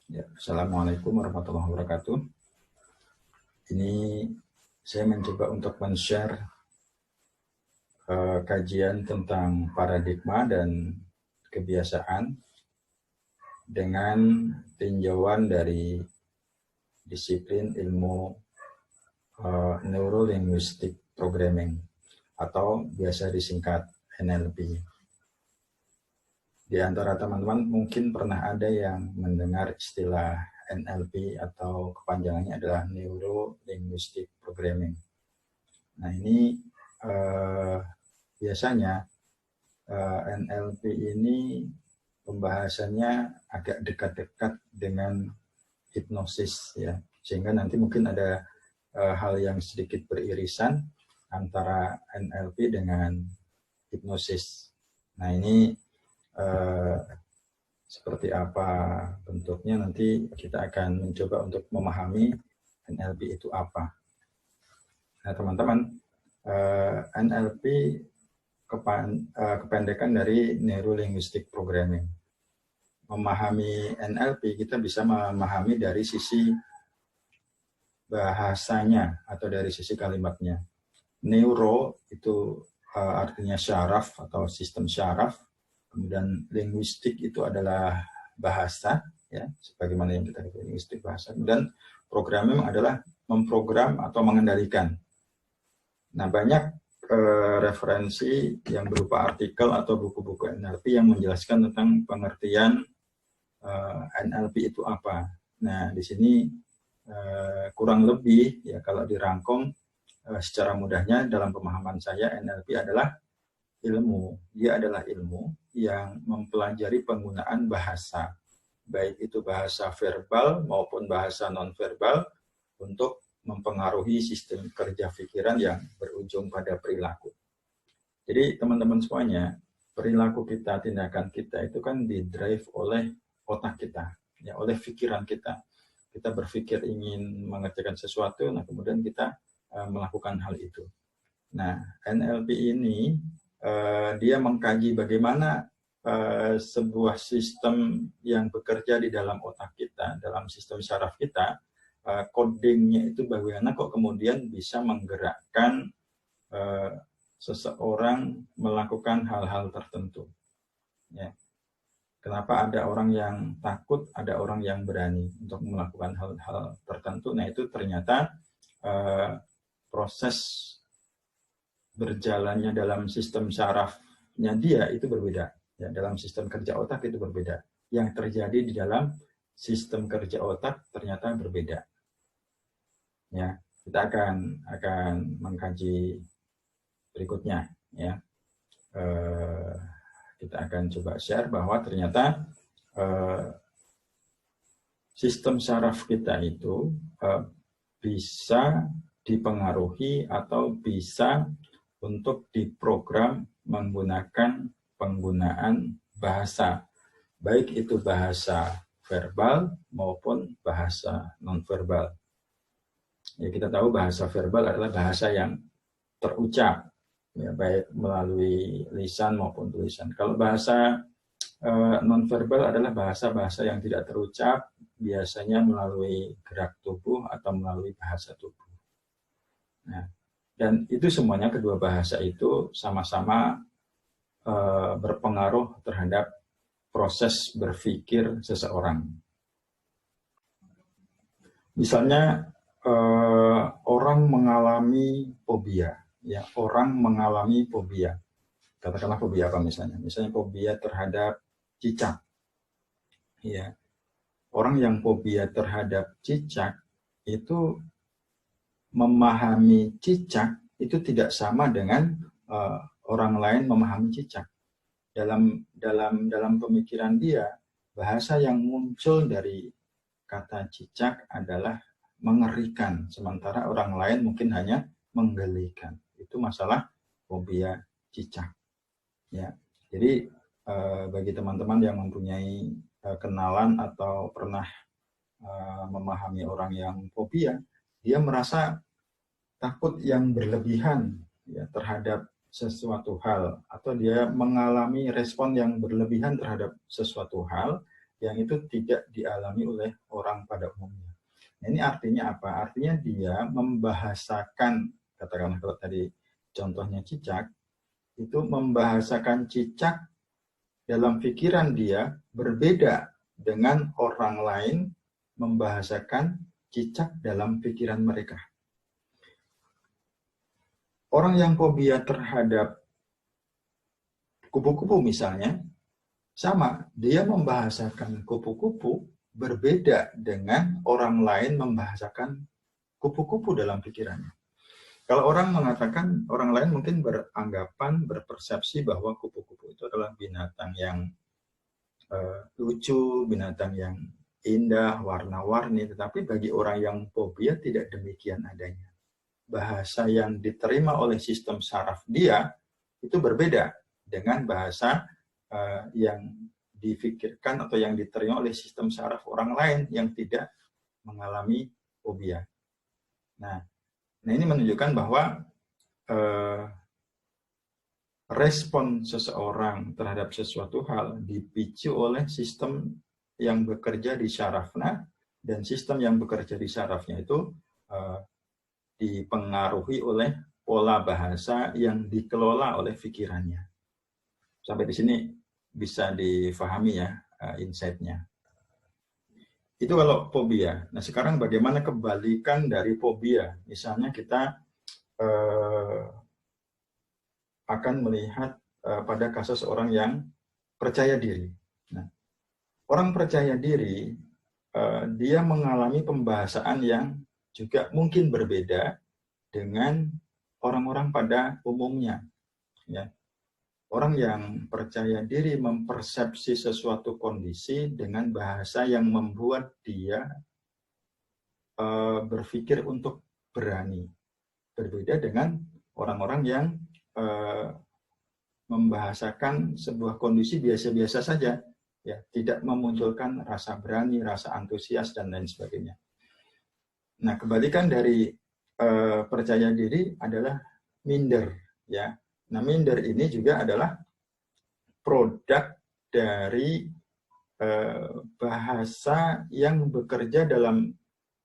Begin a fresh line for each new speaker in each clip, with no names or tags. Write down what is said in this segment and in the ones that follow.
Ya, Assalamualaikum warahmatullahi wabarakatuh. Ini saya mencoba untuk men-share kajian tentang paradigma dan kebiasaan dengan tinjauan dari disiplin ilmu Neurolinguistic Programming atau biasa disingkat NLP. Di antara teman-teman mungkin pernah ada yang mendengar istilah NLP atau kepanjangannya adalah Neuro Linguistic Programming. Nah ini biasanya NLP ini pembahasannya agak dekat-dekat dengan hipnosis ya, sehingga nanti mungkin ada hal yang sedikit beririsan antara NLP dengan hipnosis. Nah ini seperti apa bentuknya, nanti kita akan mencoba untuk memahami NLP itu apa. Nah teman-teman, NLP kependekan dari Neuro-Linguistic Programming. Memahami NLP, kita bisa memahami dari sisi bahasanya atau dari sisi kalimatnya. Neuro itu artinya syaraf atau sistem syaraf. Kemudian linguistik itu adalah bahasa, ya, sebagaimana yang kita ketahui linguistik bahasa. Dan programming adalah memprogram atau mengendalikan. Nah, banyak referensi yang berupa artikel atau buku-buku NLP yang menjelaskan tentang pengertian NLP itu apa. Nah, di sini kurang lebih ya kalau dirangkum secara mudahnya dalam pemahaman saya, NLP adalah ilmu. Dia adalah ilmu yang mempelajari penggunaan bahasa, baik itu bahasa verbal maupun bahasa non-verbal, untuk mempengaruhi sistem kerja pikiran yang berujung pada perilaku. Jadi teman-teman semuanya, perilaku kita, tindakan kita itu kan didrive oleh otak kita, ya, oleh pikiran kita. Kita berpikir ingin mengerjakan sesuatu, nah kemudian kita melakukan hal itu. Nah, NLP ini dia mengkaji bagaimana sebuah sistem yang bekerja di dalam otak kita, dalam sistem syaraf kita, codingnya itu bagaimana kok kemudian bisa menggerakkan seseorang melakukan hal-hal tertentu. Ya. Kenapa ada orang yang takut, ada orang yang berani untuk melakukan hal-hal tertentu? Nah itu ternyata proses berjalannya dalam sistem syarafnya dia itu berbeda. Ya, dalam sistem kerja otak itu berbeda. Yang terjadi di dalam sistem kerja otak ternyata berbeda. Ya, kita akan mengkaji berikutnya. Ya, kita akan coba share bahwa ternyata sistem syaraf kita itu bisa dipengaruhi atau bisa untuk diprogram menggunakan penggunaan bahasa, baik itu bahasa verbal maupun bahasa non-verbal. Ya, kita tahu bahasa verbal adalah bahasa yang terucap, ya, baik melalui lisan maupun tulisan. Kalau bahasa non-verbal adalah bahasa-bahasa yang tidak terucap, biasanya melalui gerak tubuh atau melalui bahasa tubuh. Nah, dan itu semuanya, kedua bahasa itu sama-sama berpengaruh terhadap proses berpikir seseorang. Misalnya orang mengalami fobia, ya, orang mengalami fobia. Katakanlah fobia apa misalnya? Misalnya fobia terhadap cicak. Ya. Orang yang fobia terhadap cicak itu memahami cicak itu tidak sama dengan orang lain memahami cicak. Dalam pemikiran dia, bahasa yang muncul dari kata cicak adalah mengerikan, sementara orang lain mungkin hanya menggelikan. Itu masalah fobia cicak. Ya, jadi bagi teman-teman yang mempunyai kenalan atau pernah memahami orang yang fobia, dia merasa takut yang berlebihan, ya, terhadap sesuatu hal, atau dia mengalami respon yang berlebihan terhadap sesuatu hal, yang itu tidak dialami oleh orang pada umumnya. Nah, ini artinya apa? Artinya dia membahasakan, katakanlah kalau tadi contohnya cicak, itu membahasakan cicak dalam pikiran dia berbeda dengan orang lain membahasakan cicak dalam pikiran mereka. Orang yang fobia terhadap kupu-kupu misalnya, sama, dia membahasakan kupu-kupu berbeda dengan orang lain membahasakan kupu-kupu dalam pikirannya. Kalau orang mengatakan, orang lain mungkin beranggapan, berpersepsi bahwa kupu-kupu itu adalah binatang yang lucu, binatang yang indah, warna-warni, tetapi bagi orang yang fobia tidak demikian adanya. Bahasa yang diterima oleh sistem saraf dia itu berbeda dengan bahasa yang difikirkan atau yang diterima oleh sistem saraf orang lain yang tidak mengalami fobia. Nah ini menunjukkan bahwa respon seseorang terhadap sesuatu hal dipicu oleh sistem yang bekerja di syarafnya, dan sistem yang bekerja di syarafnya itu dipengaruhi oleh pola bahasa yang dikelola oleh pikirannya. Sampai di sini bisa difahami ya insight-nya. Itu kalau fobia. Nah sekarang bagaimana kebalikan dari fobia? Misalnya kita akan melihat pada kasus orang yang percaya diri. Nah, orang percaya diri, dia mengalami pembahasaan yang juga mungkin berbeda dengan orang-orang pada umumnya. Ya. Orang yang percaya diri mempersepsi sesuatu kondisi dengan bahasa yang membuat dia berpikir untuk berani. Berbeda dengan orang-orang yang membahasakan sebuah kondisi biasa-biasa saja, ya, tidak memunculkan rasa berani, rasa antusias dan lain sebagainya. Nah, kebalikan dari percaya diri adalah minder, ya. Nah, minder ini juga adalah produk dari bahasa yang bekerja dalam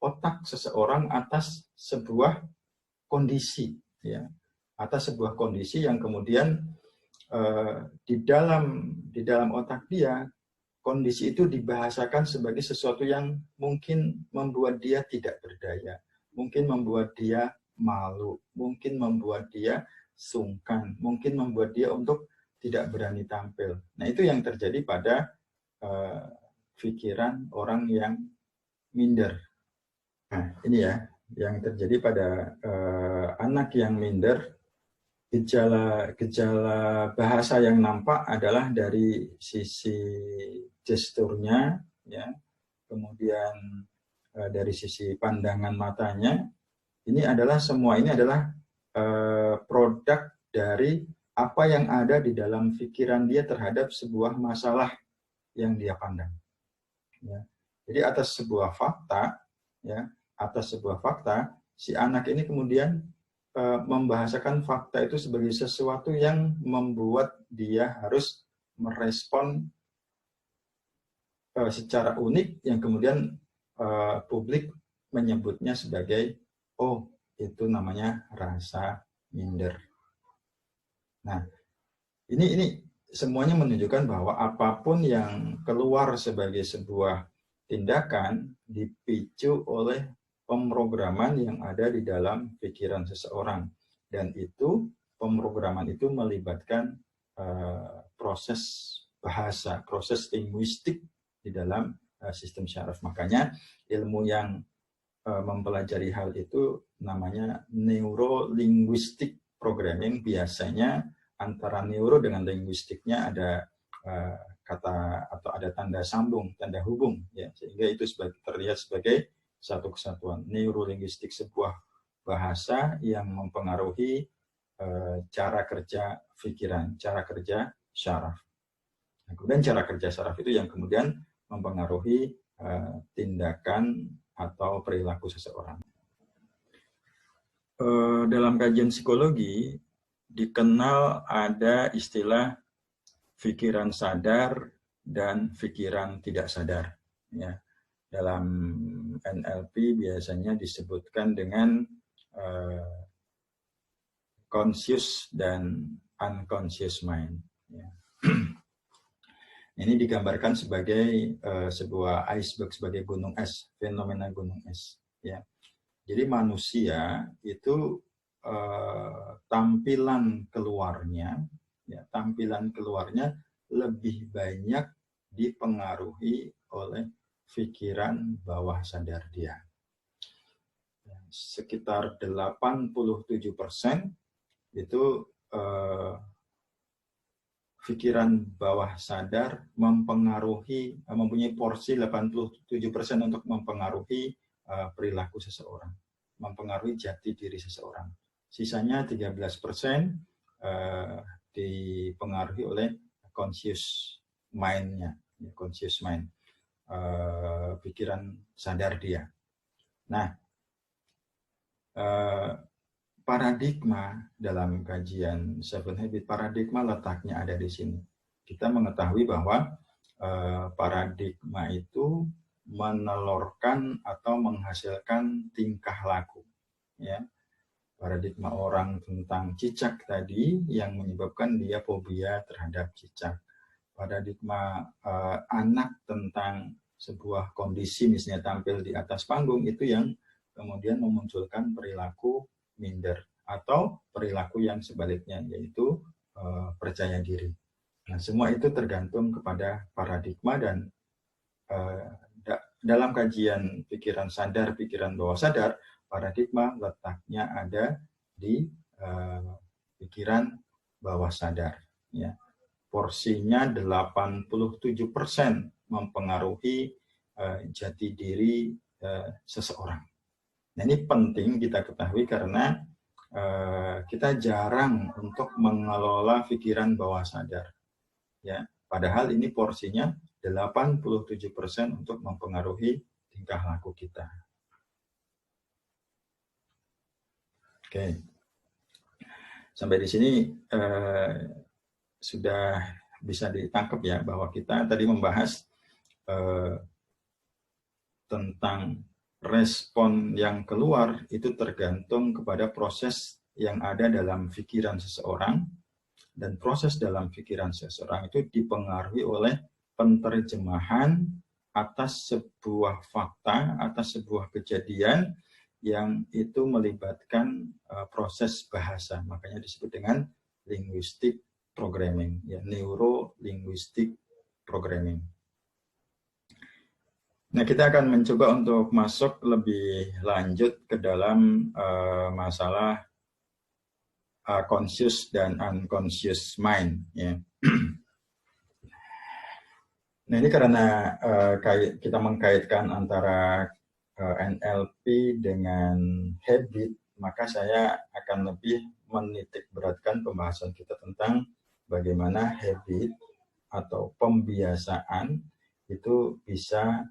otak seseorang atas sebuah kondisi, ya, atas sebuah kondisi yang kemudian di dalam otak dia kondisi itu dibahasakan sebagai sesuatu yang mungkin membuat dia tidak berdaya, mungkin membuat dia malu, mungkin membuat dia sungkan, mungkin membuat dia untuk tidak berani tampil. Nah itu yang terjadi pada pikiran orang yang minder. Nah ini ya yang terjadi pada anak yang minder. Gejala bahasa yang nampak adalah dari sisi gesturnya, ya, kemudian dari sisi pandangan matanya. Ini adalah semua ini adalah produk dari apa yang ada di dalam pikiran dia terhadap sebuah masalah yang dia pandang. Ya. Jadi atas sebuah fakta, ya, atas sebuah fakta, si anak ini kemudian membahasakan fakta itu sebagai sesuatu yang membuat dia harus merespon secara unik yang kemudian publik menyebutnya sebagai oh itu namanya rasa minder. Nah ini semuanya menunjukkan bahwa apapun yang keluar sebagai sebuah tindakan dipicu oleh pemrograman yang ada di dalam pikiran seseorang, dan itu pemrograman itu melibatkan proses bahasa, proses linguistik di dalam sistem syaraf. Makanya ilmu yang mempelajari hal itu namanya neurolinguistik programming. Biasanya antara neuro dengan linguistiknya ada kata atau ada tanda sambung, tanda hubung, ya, sehingga itu terlihat sebagai satu kesatuan. Neurolinguistik sebuah bahasa yang mempengaruhi cara kerja pikiran, cara kerja syaraf. Nah, kemudian cara kerja syaraf itu yang kemudian mempengaruhi tindakan atau perilaku seseorang. Dalam kajian psikologi dikenal ada istilah pikiran sadar dan pikiran tidak sadar. Ya. Dalam NLP biasanya disebutkan dengan conscious dan unconscious mind. Ya. Ini digambarkan sebagai sebuah iceberg, sebagai gunung es, fenomena gunung es. Ya. Jadi manusia itu tampilan keluarnya lebih banyak dipengaruhi oleh pikiran bawah sadar dia. Sekitar 87% itu pikiran bawah sadar mempunyai porsi 87% untuk mempengaruhi perilaku seseorang, mempengaruhi jati diri seseorang. Sisanya 13% dipengaruhi oleh conscious mind-nya, conscious mind, pikiran sadar dia. Nah, paradigma dalam kajian Seven Habits, paradigma letaknya ada di sini. Kita mengetahui bahwa paradigma itu menelurkan atau menghasilkan tingkah laku. Ya. Paradigma orang tentang cicak tadi yang menyebabkan dia fobia terhadap cicak. Paradigma anak tentang sebuah kondisi misalnya tampil di atas panggung itu yang kemudian memunculkan perilaku minder atau perilaku yang sebaliknya yaitu percaya diri. Nah, semua itu tergantung kepada paradigma dan dalam kajian pikiran sadar, pikiran bawah sadar, paradigma letaknya ada di pikiran bawah sadar. Ya. Porsinya 87% mempengaruhi jati diri seseorang. Nah, ini penting kita ketahui karena kita jarang untuk mengelola pikiran bawah sadar. Ya, padahal ini porsinya 87% untuk mempengaruhi tingkah laku kita. Oke. Sampai di sini sudah bisa ditangkap ya bahwa kita tadi membahas tentang respon yang keluar itu tergantung kepada proses yang ada dalam pikiran seseorang, dan proses dalam pikiran seseorang itu dipengaruhi oleh penerjemahan atas sebuah fakta, atas sebuah kejadian yang itu melibatkan proses bahasa. Makanya disebut dengan linguistic programming, ya, neuro-linguistic programming. Nah, kita akan mencoba untuk masuk lebih lanjut ke dalam masalah conscious dan unconscious mind. Ya. Nah, ini karena kita mengkaitkan antara NLP dengan habit, maka saya akan lebih menitik beratkan pembahasan kita tentang bagaimana habit atau pembiasaan itu bisa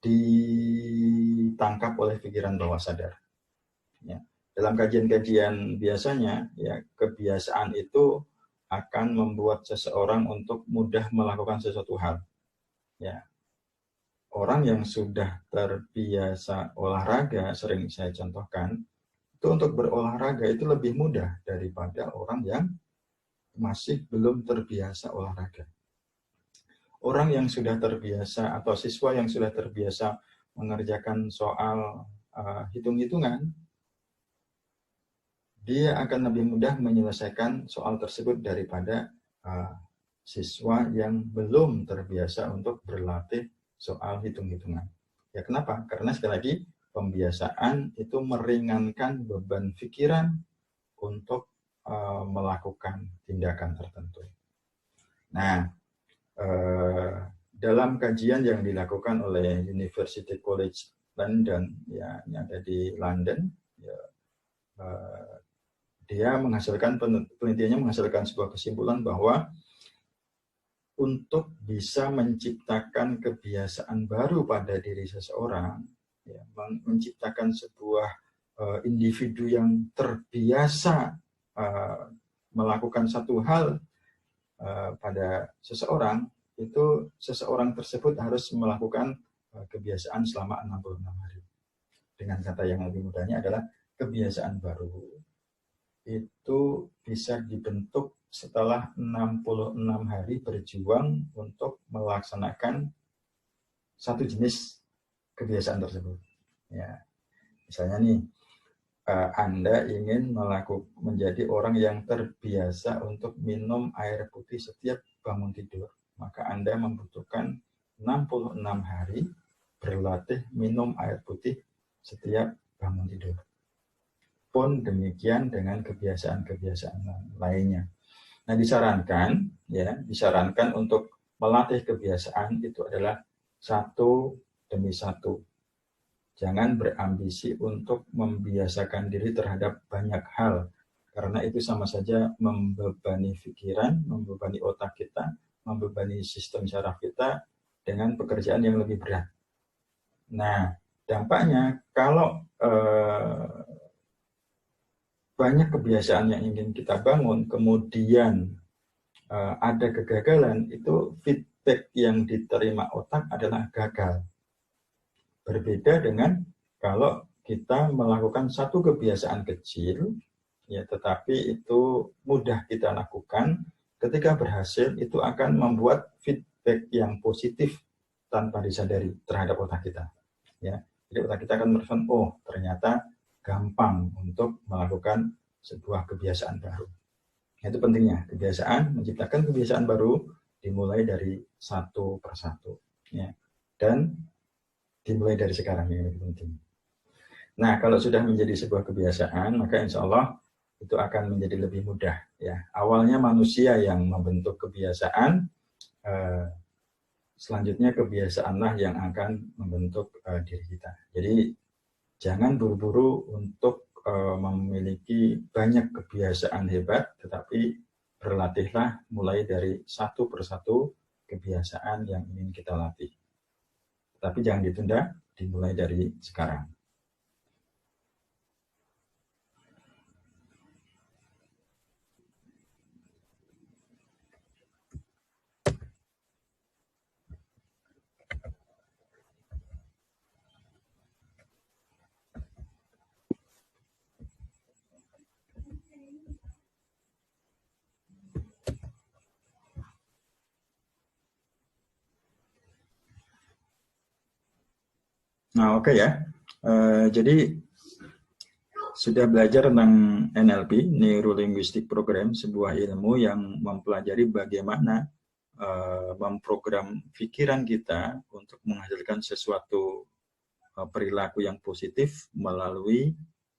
ditangkap oleh pikiran bawah sadar. Ya. Dalam kajian-kajian biasanya, ya, kebiasaan itu akan membuat seseorang untuk mudah melakukan sesuatu hal. Ya. Orang yang sudah terbiasa olahraga, sering saya contohkan, itu untuk berolahraga itu lebih mudah daripada orang yang masih belum terbiasa olahraga. Orang yang sudah terbiasa atau siswa yang sudah terbiasa mengerjakan soal hitung-hitungan, dia akan lebih mudah menyelesaikan soal tersebut daripada siswa yang belum terbiasa untuk berlatih soal hitung-hitungan. Ya, kenapa? Karena sekali lagi pembiasaan itu meringankan beban pikiran untuk melakukan tindakan tertentu. Nah, dalam kajian yang dilakukan oleh University College London, ya, yang ada di London, ya, dia penelitiannya menghasilkan sebuah kesimpulan bahwa untuk bisa menciptakan kebiasaan baru pada diri seseorang, ya, menciptakan sebuah individu yang terbiasa melakukan satu hal pada seseorang, itu seseorang tersebut harus melakukan kebiasaan selama 66 hari. Dengan kata yang lebih mudahnya adalah kebiasaan baru itu bisa dibentuk setelah 66 hari berjuang untuk melaksanakan satu jenis kebiasaan tersebut. Ya, misalnya nih, Anda ingin menjadi orang yang terbiasa untuk minum air putih setiap bangun tidur, maka Anda membutuhkan 66 hari berlatih minum air putih setiap bangun tidur. Pun demikian dengan kebiasaan-kebiasaan lainnya. Nah, disarankan untuk melatih kebiasaan itu adalah satu demi satu. Jangan berambisi untuk membiasakan diri terhadap banyak hal, karena itu sama saja membebani pikiran, membebani otak kita, membebani sistem syaraf kita dengan pekerjaan yang lebih berat. Nah, dampaknya kalau banyak kebiasaan yang ingin kita bangun, kemudian ada kegagalan, itu feedback yang diterima otak adalah gagal. Berbeda dengan kalau kita melakukan satu kebiasaan kecil, ya, tetapi itu mudah kita lakukan, ketika berhasil itu akan membuat feedback yang positif tanpa disadari terhadap otak kita. Ya, jadi otak kita akan merespon, oh ternyata gampang untuk melakukan sebuah kebiasaan baru. Itu pentingnya kebiasaan, menciptakan kebiasaan baru dimulai dari satu persatu, ya, dan dimulai dari sekarang yang lebih penting. Nah, kalau sudah menjadi sebuah kebiasaan, maka insya Allah itu akan menjadi lebih mudah. Ya, awalnya manusia yang membentuk kebiasaan, selanjutnya kebiasaanlah yang akan membentuk diri kita. Jadi jangan buru-buru untuk memiliki banyak kebiasaan hebat, tetapi berlatihlah mulai dari satu persatu kebiasaan yang ingin kita latih. Tapi jangan ditunda, dimulai dari sekarang. Nah, oke ya. Jadi sudah belajar tentang NLP, Neuro Linguistic Program, sebuah ilmu yang mempelajari bagaimana memprogram pikiran kita untuk menghasilkan sesuatu perilaku yang positif melalui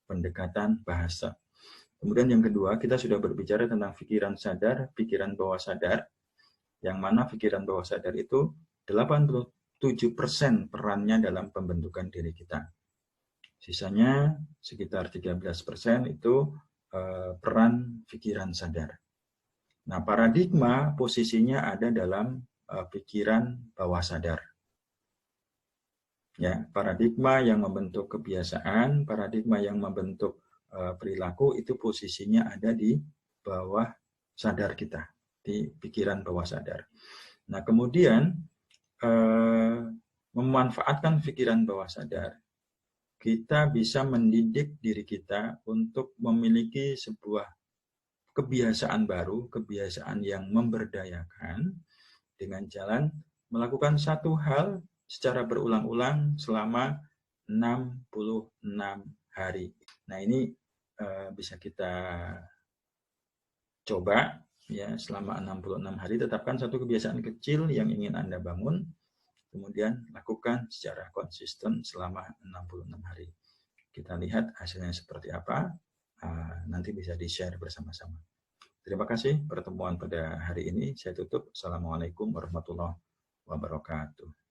pendekatan bahasa. Kemudian yang kedua, kita sudah berbicara tentang pikiran sadar, pikiran bawah sadar, yang mana pikiran bawah sadar itu 87% perannya dalam pembentukan diri kita. Sisanya sekitar 13% itu peran pikiran sadar. Nah, paradigma posisinya ada dalam pikiran bawah sadar. Ya, paradigma yang membentuk kebiasaan, paradigma yang membentuk perilaku itu posisinya ada di bawah sadar kita, di pikiran bawah sadar. Nah, kemudian memanfaatkan pikiran bawah sadar, kita bisa mendidik diri kita untuk memiliki sebuah kebiasaan baru, kebiasaan yang memberdayakan dengan jalan melakukan satu hal secara berulang-ulang selama 66 hari. Nah, ini bisa kita coba ya selama 66 hari, tetapkan satu kebiasaan kecil yang ingin Anda bangun, kemudian lakukan secara konsisten selama 66 hari. Kita lihat hasilnya seperti apa, nanti bisa di-share bersama-sama. Terima kasih pertemuan pada hari ini. Saya tutup. Assalamualaikum warahmatullahi wabarakatuh.